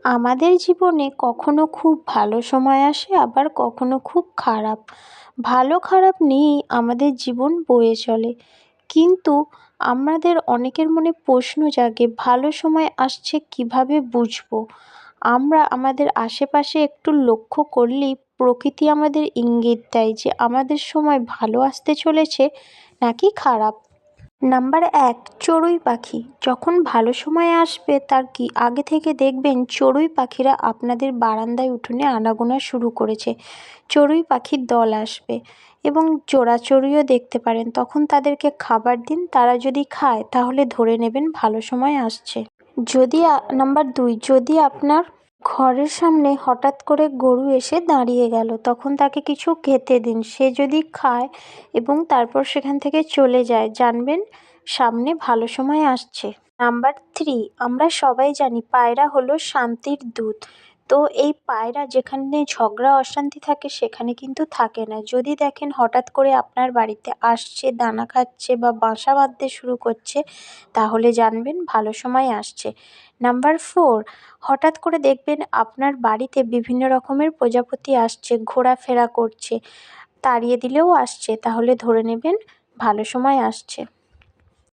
আমাদের জীবনে কখনো খুব ভালো সময় আসে, আবার কখনো খুব খারাপ। ভালো খারাপ নিয়েই আমাদের জীবন বয়ে চলে। কিন্তু আমাদের অনেকের মনে প্রশ্ন জাগে, ভালো সময় আসছে কিভাবে বুঝবো? আমরা আমাদের আশেপাশে একটু লক্ষ্য করলেই প্রকৃতি আমাদের ইঙ্গিত দেয় যে আমাদের সময় ভালো আসতে চলেছে নাকি খারাপ। নাম্বার ১, চড়ুই পাখি। যখন ভালো সময় আসবে তার কি আগে থেকে দেখবেন চড়ুই পাখিরা আপনাদের বারান্দায় উঠোনে আনাগোনা শুরু করেছে। চড়ুই পাখির দল আসবে এবং চড়াচড়িও দেখতে পারেন। তখন তাদেরকে খাবার দিন, তারা যদি খায় তাহলে ধরে নেবেন ভালো সময় আসছে। নাম্বার ২, যদি আপনার ঘরের সামনে হঠাৎ করে গরু এসে দাঁড়িয়ে গেল, তখন তাকে কিছু খেতে দিন। সে যদি খায় এবং তারপর সেখান থেকে চলে যায়, জানবেন সামনে ভালো সময় আসছে। নাম্বার ৩, আমরা সবাই জানি পায়রা হলো শান্তির দূত। তো এই পায়রা যেখানে ঝগড়া অশান্তি থাকে সেখানে কিন্তু থাকে না। যদি দেখেন হঠাৎ করে আপনার বাড়িতে আসছে, দানা খাচ্ছে বা বাসা বাঁধতে শুরু করছে, তাহলে জানবেন ভালো সময় আসছে। নাম্বার ৪, হঠাৎ করে দেখবেন আপনার বাড়িতে বিভিন্ন রকমের প্রজাপতি আসছে, ঘোরাফেরা করছে, তাড়িয়ে দিলেও আসছে, তাহলে ধরে নেবেন ভালো সময় আসছে।